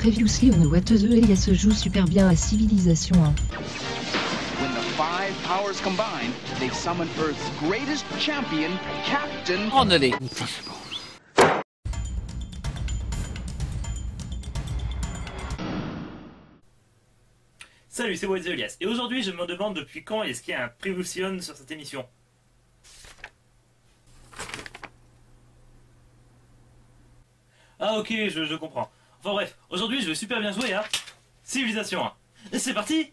Previously on What the Elia se joue super bien à Civilisation 1. When the five powers combine, they summon Earth's greatest champion, Captain Connolly. Salut, c'est What the Elias, et aujourd'hui je me demande depuis quand est-ce qu'il y a un Prevusion sur cette émission. Ah ok, je comprends. Enfin bref, aujourd'hui je vais super bien jouer à Civilisation 1. Et c'est parti!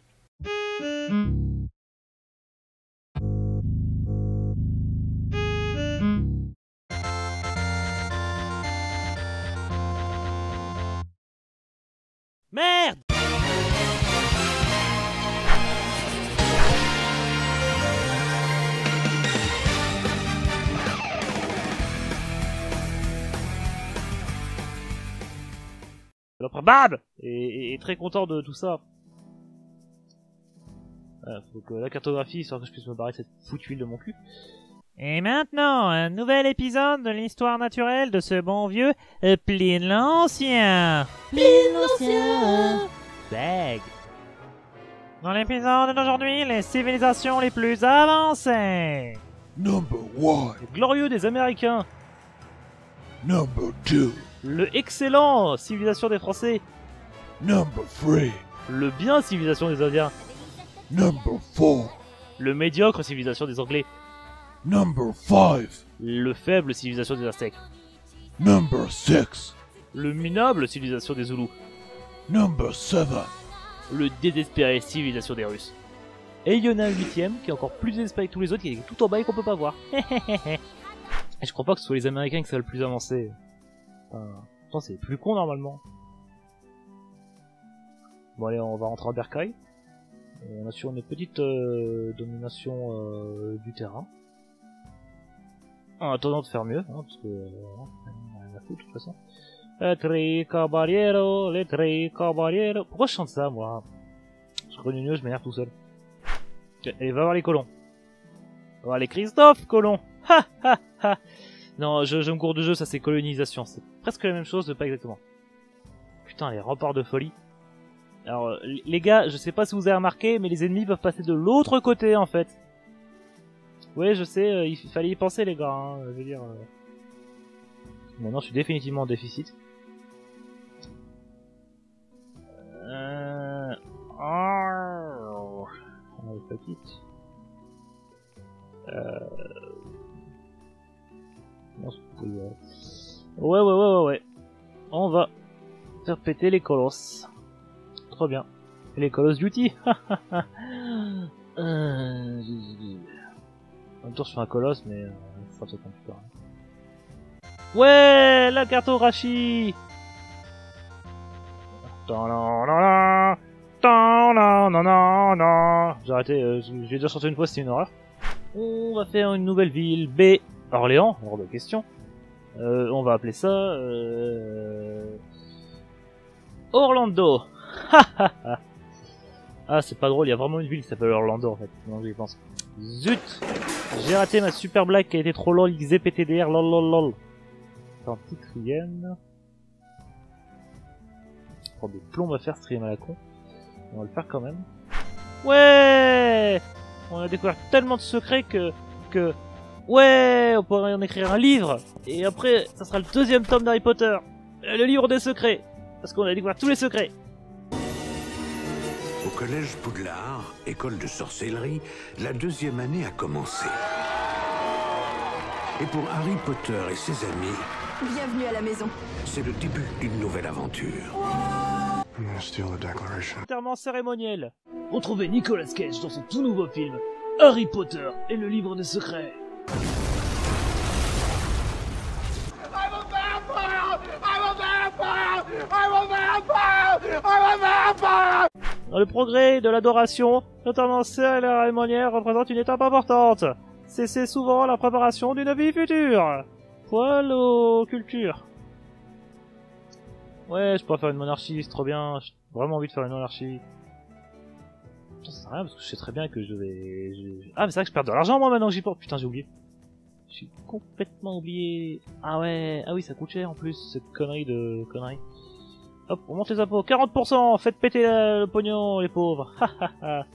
Merde! Improbable et très content de tout ça. Faut que la cartographie, histoire que je puisse me barrer de cette foutue huile de mon cul. Et maintenant, un nouvel épisode de l'histoire naturelle de ce bon vieux Pline l'Ancien. Pline l'Ancien. Bag. Dans l'épisode d'aujourd'hui, les civilisations les plus avancées. Number 1. Le glorieux des Américains. Number 2. Le excellent civilisation des Français. Number 3. Le bien civilisation des Indiens. Number 4. Le médiocre civilisation des Anglais. Number 5. Le faible civilisation des Aztèques. Number 6. Le minable civilisation des Zoulous. Number 7. Le désespéré civilisation des Russes. Et il y en a un huitième qui est encore plus désespéré que tous les autres, qui est tout en bas et qu'on peut pas voir. Et je crois pas que ce soit les Américains qui soient le plus avancé. Pourtant c'est plus con normalement. Bon allez, on va rentrer en Bercail. On assure une petite domination du terrain. En attendant de faire mieux, hein, parce que rien à foutre de toute façon. Les tres caballeros. Pourquoi je chante ça, moi? Je connais mieux, je m'énerve tout seul. Et va voir les colons. Va voir les Christophe colons. Ha ha ha. Non, je me cours de jeu, ça c'est colonisation. C'est presque la même chose, mais pas exactement. Putain, les remparts de folie. Alors, les gars, je sais pas si vous avez remarqué, mais les ennemis peuvent passer de l'autre côté, en fait. Ouais, je sais, il fallait y penser, les gars, hein, je veux dire... Maintenant, je suis définitivement en déficit. Oh... On est petite. Non, ouais. On va faire péter les colosses. Trop bien. Et les Call of Duty. Un tour sur un colosse, mais ça peut être plus. Ouais, la cartographie. J'ai arrêté, j'ai déjà chanté une fois, c'était une horreur. On va faire une nouvelle ville, B. Orléans, hors de question. On va appeler ça... Orlando. Ah, c'est pas drôle, il y a vraiment une ville qui s'appelle Orlando en fait. Non, j'y pense. Zut! J'ai raté ma super blague qui a été trop lol, XZPTDR, lol. Attends, quatrième. Oh, des plombs à faire stream à la con. On va le faire quand même. Ouais! On a découvert tellement de secrets que... Ouais! On pourrait en écrire un livre! Et après, ça sera le deuxième tome d'Harry Potter! Le livre des secrets! Parce qu'on a découvert tous les secrets! Au collège Poudlard, école de sorcellerie, la deuxième année a commencé. Et pour Harry Potter et ses amis, Bienvenue à la maison. c'est le début d'une nouvelle aventure. Enterrement cérémoniel. Retrouvez Nicolas Cage dans son tout nouveau film Harry Potter et le livre des secrets. Dans le progrès de l'adoration, l'enterrement cérémoniel représente une étape importante. C'est souvent la préparation d'une vie future. Poil aux cultures. Ouais, je pourrais faire une monarchie, c'est trop bien. J'ai vraiment envie de faire une monarchie. Putain, ça sert à rien parce que je sais très bien que je vais... Ah, mais c'est vrai que je perds de l'argent moi maintenant que j'y pense. Putain, j'ai oublié. J'ai complètement oublié. Ah ouais, ah oui, ça coûte cher en plus, cette connerie de connerie. Hop, on monte les impôts. 40%. Faites péter le pognon, les pauvres. Ha ha ha.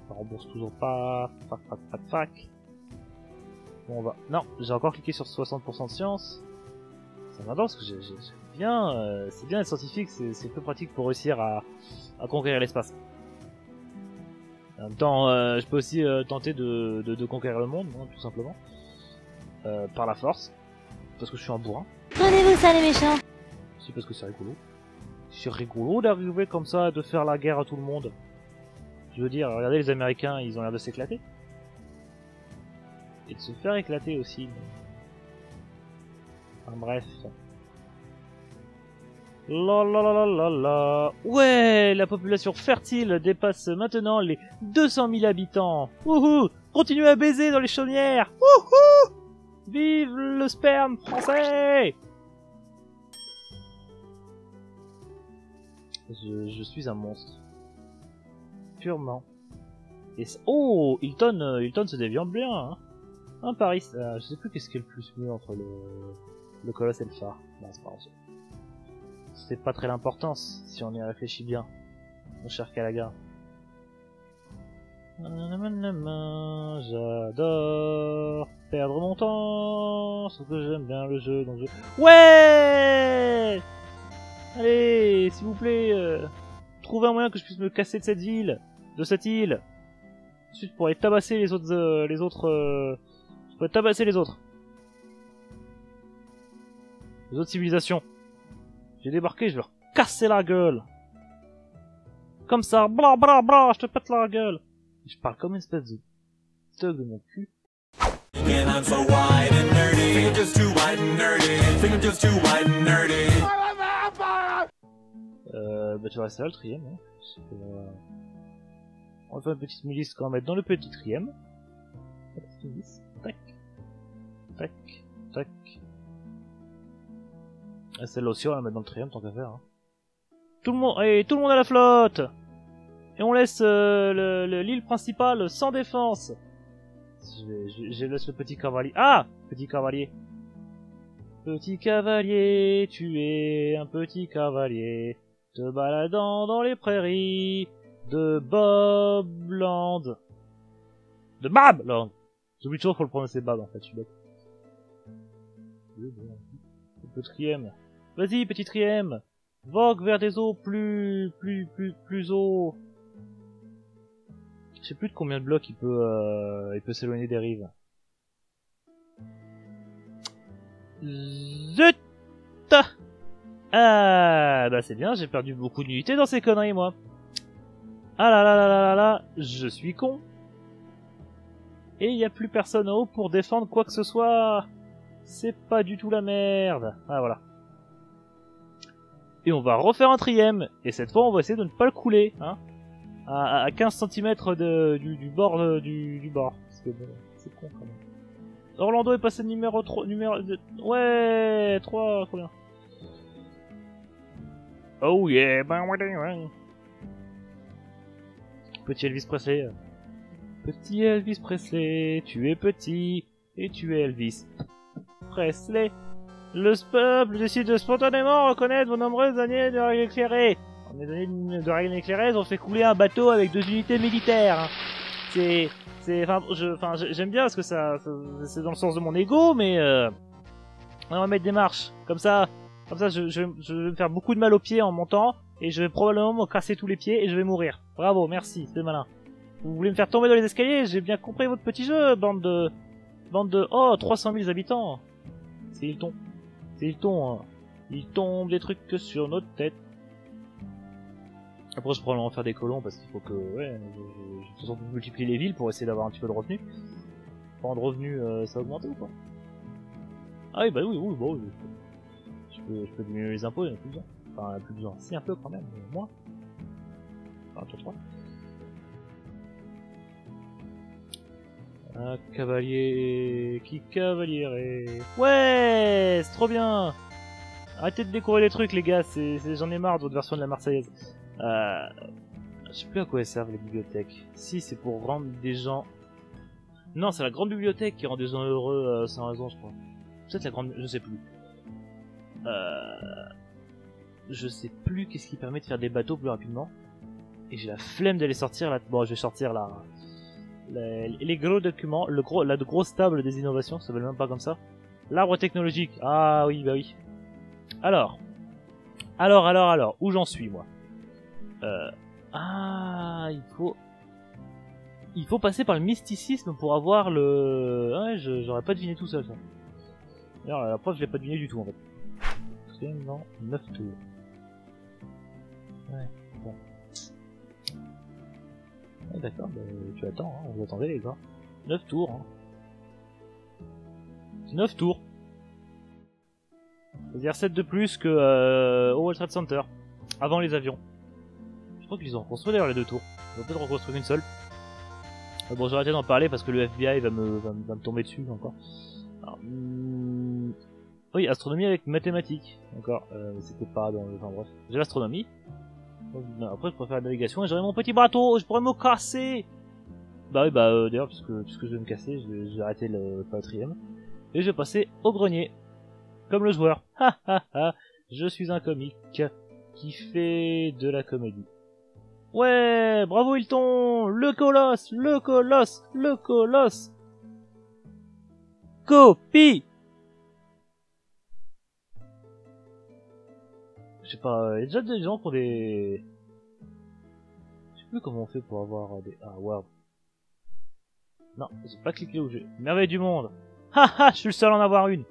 Ça rembourse toujours pas. Fac. Bon, on va... Non, j'ai encore cliqué sur 60% de science. Ça m'adore parce que j'ai bien... c'est bien être scientifique, c'est peu pratique pour réussir à conquérir l'espace. En même temps, je peux aussi tenter de conquérir le monde, hein, tout simplement. Par la force. Parce que je suis un bourrin. Prenez-vous ça, les méchants. C'est parce que c'est rigolo. C'est rigolo d'arriver comme ça, de faire la guerre à tout le monde. Je veux dire, regardez les Américains, ils ont l'air de s'éclater. Et de se faire éclater aussi. Enfin bref. La. Ouais, la population fertile dépasse maintenant les 200 000 habitants. Wouhou! Continuez à baiser dans les chaumières. Wouhou! Vive le sperme français! Je suis un monstre. Purement. Et oh, Hilton se déviante bien, hein. Un Paris, je sais plus qu'est-ce qui est le plus mieux entre le colosse et le phare. Non, c'est pas grave. C'est pas très l'importance, si on y réfléchit bien. Mon cher Calaga. J'adore perdre mon temps, sauf que j'aime bien le jeu, donc Ouais! Allez, s'il vous plaît, trouvez un moyen que je puisse me casser de cette ville, de cette île. Ensuite, pour aller tabasser les autres, je pourrais tabasser les autres civilisations. J'ai débarqué, je vais leur casser la gueule. Comme ça, bla bla bla, je te pète la gueule. Je parle comme une espèce de thug de mon cul. Bah tu vas rester là le trième, hein. On va faire une petite milice qu'on va mettre dans le petit trième. La petite milice. Tac. Tac. Tac. Et celle-là aussi on va la mettre dans le trième tant qu'à faire, hein. Tout le monde à la flotte. Et on laisse l'île principale sans défense. Je laisse le petit cavalier. Ah! Petit cavalier. Petit cavalier, tu es un petit cavalier, te baladant dans les prairies de Bobland. De Babland! J'oublie toujours qu'il faut le prononcer Bab en fait, je suis bête. Le trième. Vas-y, petit trième! Vogue vers des eaux plus eaux. Je sais plus de combien de blocs il peut s'éloigner des rives. Zut! Ah, bah c'est bien, j'ai perdu beaucoup d'unités dans ces conneries, moi. Ah là là là là là là, je suis con. Et il y a plus personne en haut pour défendre quoi que ce soit. C'est pas du tout la merde. Ah voilà. Et on va refaire un trième. Et cette fois, on va essayer de ne pas le couler, hein. À 15 cm du bord du bord. Parce que bon, c'est con quand même. Orlando est passé de numéro 3, ouais, 3, trop bien. Oh yeah, Petit Elvis Presley. Petit Elvis Presley, tu es petit, et tu es Elvis Presley. Le peuple décide spontanément reconnaître vos nombreuses années de règles éclairées. En des années de règles éclairées, on fait couler un bateau avec 2 unités militaires. Hein. J'aime bien parce que c'est dans le sens de mon ego, mais on va mettre des marches. Comme ça, je vais me faire beaucoup de mal aux pieds en montant, et je vais probablement me casser tous les pieds et je vais mourir. Bravo, merci, c'est malin. Vous voulez me faire tomber dans les escaliers? J'ai bien compris votre petit jeu, bande de, oh, 300 000 habitants. C'est Hilton. C'est Hilton, hein. Il tombe des trucs que sur notre tête. Après, je vais probablement faire des colons parce qu'il faut que, ouais, je multiplier les villes pour essayer d'avoir un petit peu de revenus. Enfin, de revenus, ça a augmenté ou pas? Ah oui, bah oui, bon, je peux diminuer les impôts, il n'y en a plus besoin. Enfin, il n'y en a plus besoin. Si, un peu quand même, mais moins. Enfin, tour 3. Un cavalier qui cavalierait. Ouais, c'est trop bien. Arrêtez de décorer les trucs, les gars. J'en ai marre de votre version de la Marseillaise. Je sais plus à quoi elles servent les bibliothèques. Si, c'est pour rendre des gens. Non, c'est la grande bibliothèque qui rend des gens heureux sans raison, je crois. Peut-être la grande, je sais plus. je sais plus qu'est-ce qui permet de faire des bateaux plus rapidement. Et j'ai la flemme d'aller sortir là. Bon, je vais sortir là. Les gros documents, la grosse table des innovations, ça s'appelle même pas comme ça. L'arbre technologique. Ah oui, bah oui. Alors, où j'en suis moi? Ah, il faut passer par le mysticisme pour avoir le... Ouais, j'aurais pas deviné tout seul ça. D'ailleurs, la preuve, je l'ai pas deviné du tout en fait. C'est non, 9 tours. Ouais, bon. Ouais, d'accord, bah, tu attends, hein, vous attendez les gars. 9 tours, hein. 9 tours. C'est-à-dire 7 de plus que au World Trade Center. Avant les avions. Je crois qu'ils ont reconstruit d'ailleurs les 2 tours. Ils vont peut-être reconstruire une seule. Bon, j'ai arrêté d'en parler parce que le FBI va me tomber dessus encore. Alors, oui, astronomie avec mathématiques. Encore, c'était pas dans le... Enfin bref. J'ai l'astronomie. Après, je préfère la navigation et j'aurai mon petit bateau, je pourrais me casser. Bah oui, bah d'ailleurs, puisque je vais me casser, je vais arrêter le 4ème. Et je vais passer au grenier. Comme le joueur. Ha ha ha. Je suis un comique qui fait de la comédie. Ouais, bravo Hilton, le colosse, le colosse, le colosse. Copie. Je sais pas, il y a déjà des gens qui ont des... Je sais plus comment on fait pour avoir des... Ah, waouh. Non, j'ai pas cliqué où j'ai... Merveille du monde. Haha, je suis le seul à en avoir une.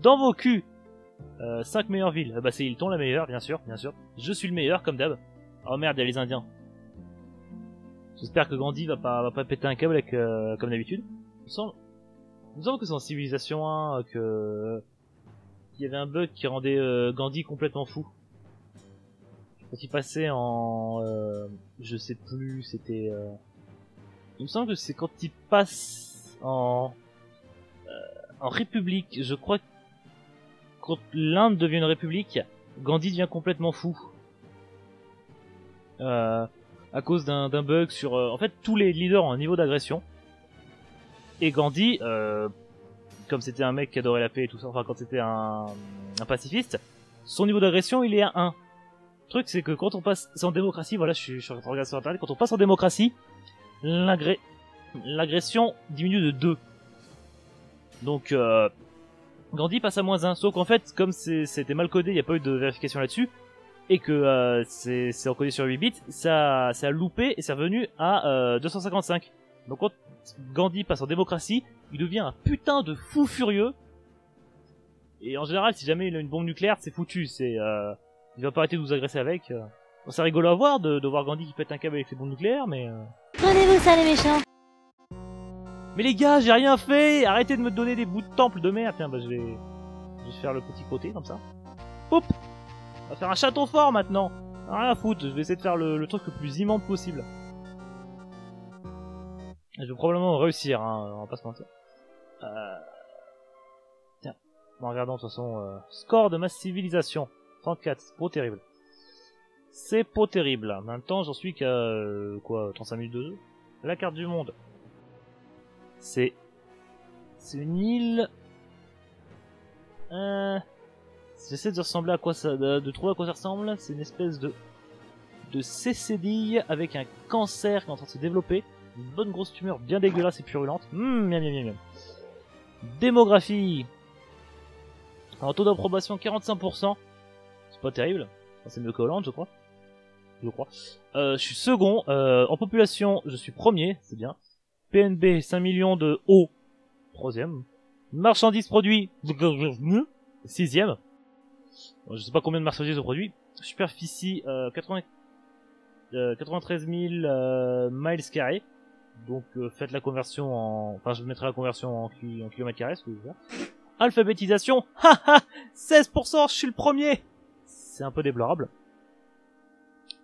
Dans vos culs. 5 meilleures villes. Bah c'est Hilton la meilleure, bien sûr, bien sûr. Je suis le meilleur, comme d'hab. Oh merde, il y a les Indiens. J'espère que Gandhi va pas péter un câble avec, comme d'habitude. Il me semble que c'est en Civilisation 1 que... Il y avait un bug qui rendait Gandhi complètement fou. Quand il passait en... je sais plus, c'était... Il me semble que c'est quand il passe en république. Je crois que quand l'Inde devient une république, Gandhi devient complètement fou. À cause d'un bug sur... en fait, tous les leaders ont un niveau d'agression. Et Gandhi, comme c'était un mec qui adorait la paix et tout ça, enfin quand c'était un pacifiste, son niveau d'agression il est à 1. Le truc c'est que quand on passe en démocratie, voilà, je suis en train de regarder sur internet, quand on passe en démocratie, l'agression diminue de 2. Donc Gandhi passe à -1, sauf qu'en fait, comme c'était mal codé, il n'y a pas eu de vérification là-dessus, et que c'est encodé sur 8 bits, ça a loupé et c'est revenu à 255. Donc quand Gandhi passe en démocratie, il devient un putain de fou furieux. Et en général, si jamais il a une bombe nucléaire, c'est foutu, il va pas arrêter de vous agresser avec. Bon, c'est rigolo à voir de voir Gandhi qui pète un câble avec ses bombes nucléaires, mais... Prenez-vous ça les méchants. Mais les gars, j'ai rien fait. Arrêtez de me donner des bouts de temple de merde. Tiens, bah je vais faire le petit côté comme ça. Hop. On va faire un château fort maintenant. Rien à foutre, je vais essayer de faire le truc le plus immense possible. Je vais probablement réussir, hein, on va pas se mentir. Tiens, en regardant de toute façon, score de ma civilisation, 34, c'est pas terrible. C'est pas terrible. Maintenant, j'en suis qu'à, 35 minutes de jeu. La carte du monde. C'est une île... J'essaie de ressembler à quoi ça, de trouver à quoi ça ressemble. C'est une espèce de cécédille avec un cancer qui est en train de se développer. Une bonne grosse tumeur bien dégueulasse et purulente. Miam miam miam miam. Démographie. Alors taux d'approbation 45%. C'est pas terrible. Enfin, c'est mieux que Hollande, je crois. Je suis second. En population, je suis premier, c'est bien. PNB 5 millions de O. Troisième. Marchandises produits. Sixième. Je sais pas combien de marchandises on produit. Superficie 93 000 miles carrés. Donc faites la conversion en... Enfin je mettrai la conversion en kilomètres carrés, ce que je veux faire. Alphabétisation. Haha 16%, je suis le premier. C'est un peu déplorable.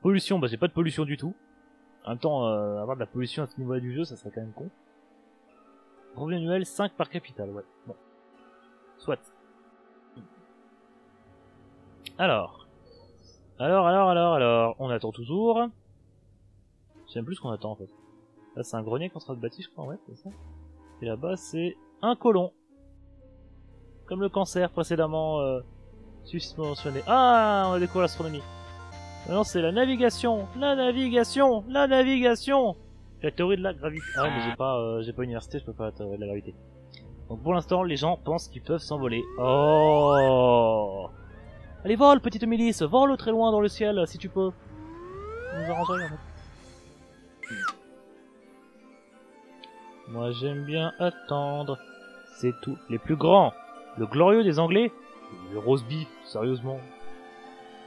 Pollution, bah j'ai pas de pollution du tout. En même temps, avoir de la pollution à ce niveau-là du jeu, ça serait quand même con. Revenu annuel 5 par capitale, ouais. Bon. Soit. Alors, on attend toujours. Je sais même plus ce qu'on attend en fait. Là c'est un grenier qu'on sera bâti, je crois, ouais, c'est ça. Et là-bas c'est un colon. Comme le cancer précédemment Suspensionné. Ah, on a découvert l'astronomie. Maintenant c'est la navigation, la navigation, la navigation. La théorie de la gravité. Ah ouais, mais j'ai pas université, je peux pas la théorie de la gravité. Donc pour l'instant, les gens pensent qu'ils peuvent s'envoler. Oh. Allez, vole, petite milice, vole très loin dans le ciel, si tu peux. Ça nous arrangerait, en fait. Moi j'aime bien attendre. C'est tout. Les plus grands. Le glorieux des Anglais. Le roast beef, sérieusement.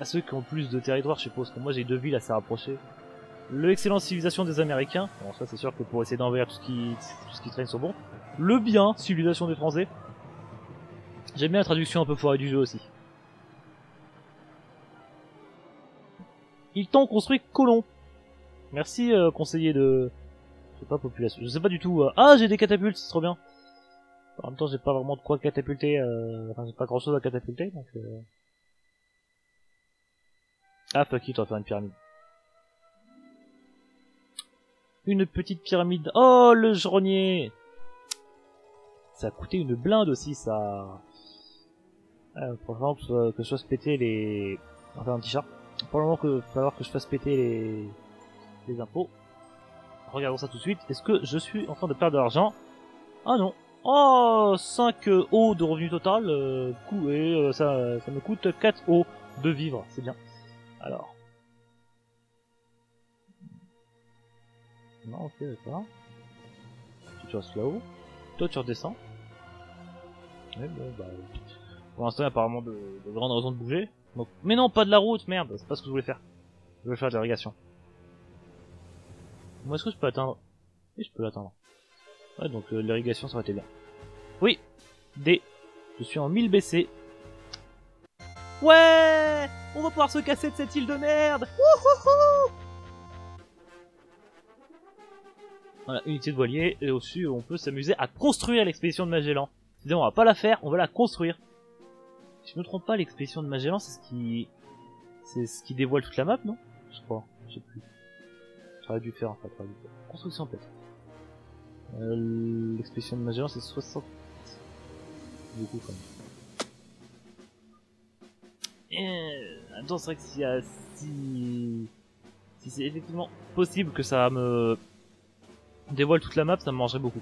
À ceux qui ont plus de territoire, je suppose que moi j'ai 2 villes assez rapprochées. Le excellent civilisation des Américains. Bon, ça c'est sûr que pour essayer d'envahir tout ce qui traîne sur bon. Le bien, civilisation des Français. J'aime bien la traduction un peu foirée du jeu aussi. Ils t'ont construit colon. Merci conseiller de... Je sais pas, population. Je sais pas du tout. Ah, j'ai des catapultes, c'est trop bien. En même temps, j'ai pas vraiment de quoi catapulter. Enfin, j'ai pas grand chose à catapulter, donc... Ah, fuck it, on va faire une pyramide. Une petite pyramide. Oh, le grenier. Ça a coûté une blinde aussi, ça. Pour exemple, que je fasse péter les... On va faire un petit chat. Pour le moment, il va falloir que je fasse péter les impôts. Regardons ça tout de suite. Est-ce que je suis en train de perdre de l'argent? Ah non. Oh, 5 O de revenu total. Et ça me coûte 4 O de vivre. C'est bien. Alors. Non, ok, d'accord. Tu restes là-haut. Toi, tu redescends. Ouais, bon, bah... Pour l'instant, il y a apparemment de grandes raisons de bouger. Donc... Mais non, pas de la route, merde. C'est pas ce que je voulais faire. Je voulais faire de l'irrigation. Moi, est-ce que je peux atteindre? Oui, je peux l'atteindre. Ouais, donc l'irrigation, ça aurait été bien. Oui. D. Je suis en 1000 BC. Ouais, on va pouvoir se casser de cette île de merde. Wouhouhou. Voilà, unité de voilier, et au-dessus, on peut s'amuser à construire l'expédition de Magellan. C'est-à-dire, on va pas la faire, on va la construire. Si je me trompe pas, l'expédition de Magellan, c'est ce qui dévoile toute la map, non? Je crois, je sais plus. J'aurais dû faire, en fait, construction peut-être. L'expédition de Magellan, c'est 60... beaucoup, quand même. Attends, c'est vrai que si c'est effectivement possible que ça me dévoile toute la map, ça me mangerait beaucoup.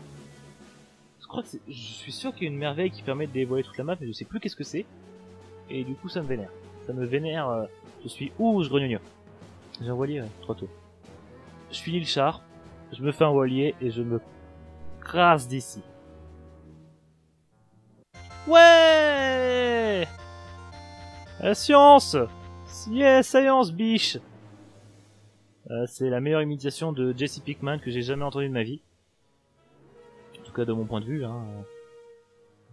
Je crois que je suis sûr qu'il y a une merveille qui permet de dévoiler toute la map, mais je sais plus qu'est-ce que c'est. Et du coup, ça me vénère. Ça me vénère. Je suis je gregneux. J'ai un voilier, ouais, trop tôt. Je finis le char, je me fais un voilier et je me crasse d'ici. Ouais! La science! Yes, science, biche! C'est la meilleure imitation de Jesse Pinkman que j'ai jamais entendue de ma vie. En tout cas, de mon point de vue. Hein.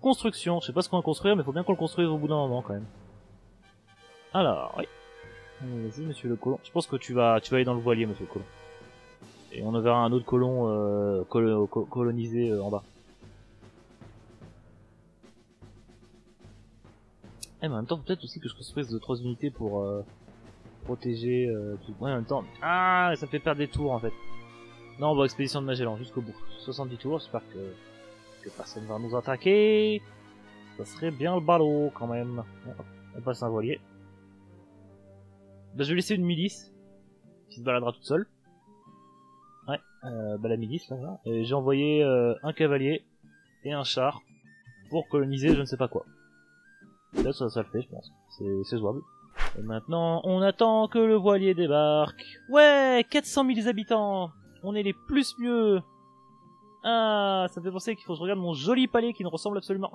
Construction. Je sais pas ce qu'on va construire, mais faut bien qu'on le construise au bout d'un moment, quand même. Alors, oui. Vas-y, monsieur le colon. Je pense que tu vas aller dans le voilier, monsieur le colon. Et on verra un autre colon colonisé en bas. Eh, mais en même temps, peut-être aussi que je construise 2-3 unités pour protéger tout. Ouais, en même temps. Ah, ça fait perdre des tours en fait. Non, on va expédition de Magellan jusqu'au bout. 70 tours, j'espère que personne va nous attaquer. Ça serait bien le ballot quand même. On passe un voilier. Bah, je vais laisser une milice qui se baladera toute seule. Ouais, bah la milice là, voilà. Et j'ai envoyé un cavalier et un char pour coloniser je ne sais pas quoi. Peut-être ça le fait, je pense. C'est jouable. Et maintenant, on attend que le voilier débarque. Ouais, 400 000 habitants. On est les plus mieux. Ah, ça me fait penser qu'il faut que je regarde mon joli palais qui ne ressemble absolument.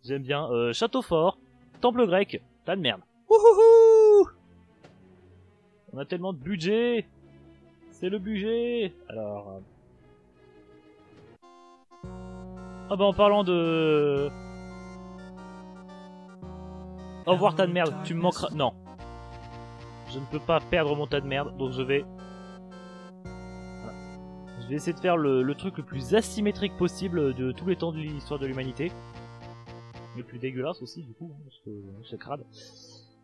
J'aime bien. Château fort, temple grec, tas de merde. Wouhouhou! On a tellement de budget. C'est le budget. Alors. Ah bah en parlant de. Au revoir tas de merde, tu me manqueras... Non. Je ne peux pas perdre mon tas de merde, donc je vais... Voilà. Je vais essayer de faire le truc le plus asymétrique possible de tous les temps de l'histoire de l'humanité. Le plus dégueulasse aussi, du coup, hein, parce que c'est crade.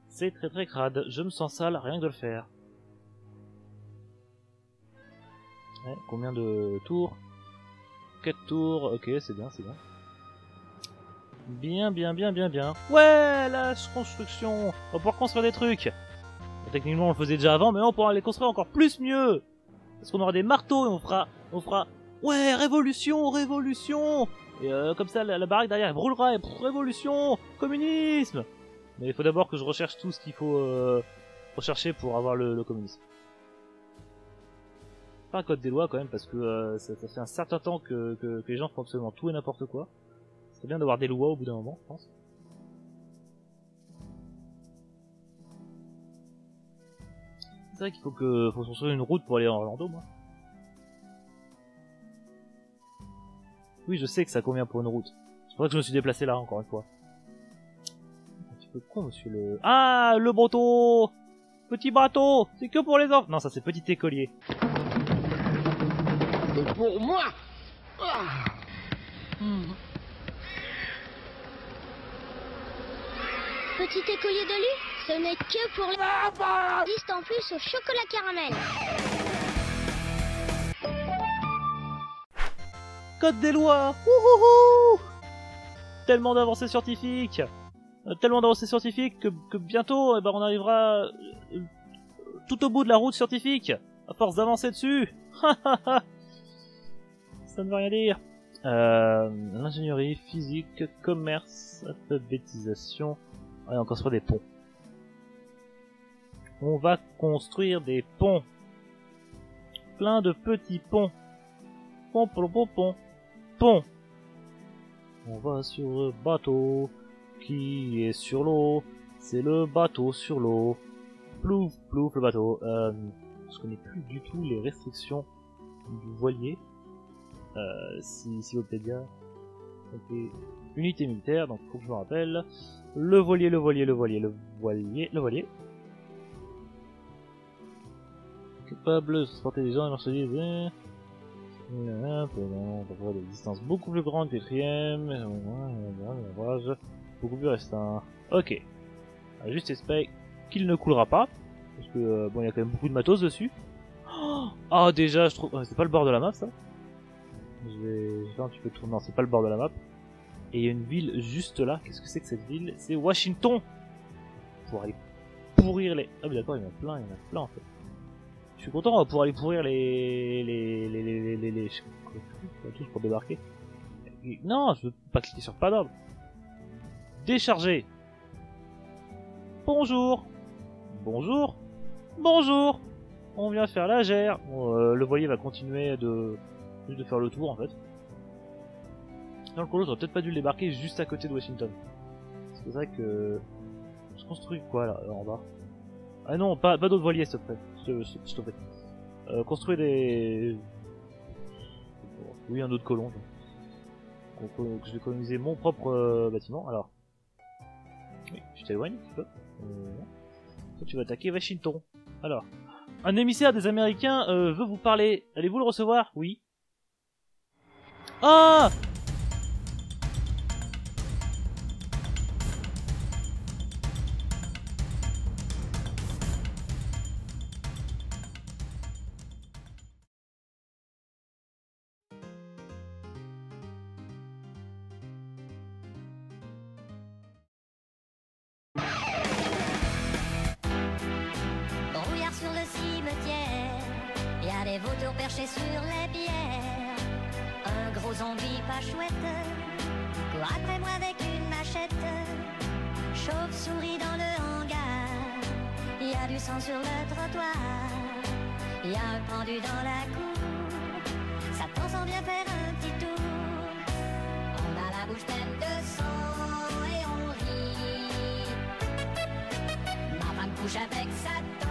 C'est très très crade, je me sens sale, rien que de le faire. Ouais, combien de tours? 4 tours, ok, c'est bien, c'est bien. Bien, bien, bien, bien, bien. Ouais, la construction. On va pouvoir construire des trucs. Bon, techniquement, on le faisait déjà avant, mais on pourra les construire encore plus mieux. Parce qu'on aura des marteaux et on fera... Ouais, révolution, révolution. Et comme ça, la baraque derrière, elle brûlera. Et révolution, communisme. Mais il faut d'abord que je recherche tout ce qu'il faut rechercher pour avoir le communisme. Pas un code des lois quand même, parce que ça fait un certain temps que les gens font absolument tout et n'importe quoi. C'est bien d'avoir des lois au bout d'un moment, je pense. C'est vrai qu'il faut construire une route pour aller en Orlando, moi. Oui, je sais que ça convient pour une route. C'est pour ça que je me suis déplacé là, encore une fois. Un petit peu con, monsieur le... Ah, le bateau! Petit bateau! C'est que pour les enfants! Non, ça c'est petit écolier. Mais pour moi, Petit écolier de lui, ce n'est que pour les... Liste en plus au chocolat caramel. Code des lois! Wouhouhou! Tellement d'avancées scientifiques! Tellement d'avancées scientifiques que bientôt, eh ben, on arrivera tout au bout de la route scientifique, à force d'avancer dessus. Ça ne veut rien dire. L'ingénierie, physique, commerce, alphabétisation. Ouais, on construit des ponts. On va construire des ponts. Plein de petits ponts. Pont, pont, pont, pont. Pont. On va sur le bateau qui est sur l'eau. C'est le bateau sur l'eau. Plouf, plouf, le bateau. Je connais plus du tout les restrictions du voilier. Si Wikipédia. Ok. Unité militaire, donc faut que je me rappelle. Le voilier, le voilier, le voilier, le voilier, le voilier. Capable de transporter des gens et marchandises. On va des distances beaucoup plus grandes que le quatrième. Beaucoup plus restreint. Ok. Juste espérer qu'il ne coulera pas. Parce que bon, il y a quand même beaucoup de matos dessus. Ah, déjà, je trouve. C'est pas le bord de la map, ça. Je vais faire un petit peu de tour. Non, c'est pas le bord de la map. Et il y a une ville juste là. Qu'est-ce que c'est que cette ville? C'est Washington. Pour aller pourrir les... Ah mais d'accord, il y en a plein en fait. Je suis content, on va pouvoir aller pourrir les tous pour débarquer. Et... Non, je veux pas cliquer sur pas d'ordre. Décharger. Bonjour. Bonjour. Bonjour. On vient faire la gère. Bon, le voilier va continuer juste de faire le tour en fait. Dans le colo, j'aurais peut-être pas dû le débarquer juste à côté de Washington. C'est vrai que... Je construis quoi là en bas? Ah non, pas d'autres voiliers s'il te plaît. Je te prie. Construire des... Oui, un autre colon. Donc, je vais coloniser mon propre bâtiment. Alors... Oui, je t'éloigne un petit peu. Toi, tu vas attaquer Washington. Alors... Un émissaire des Américains veut vous parler. Allez-vous le recevoir? Oui. Ah! Brouillard sur le cimetière, y a des vautours perchés sur les pierres. Un gros zombie pas chouette court après moi avec une machette. Chauve-souris dans le hangar, y a du sang sur le trottoir. Y a un pendu dans la cour, Satan s'en vient faire un petit tour. On a la bouche pleine de sang et on rit. Ma femme couche avec Satan.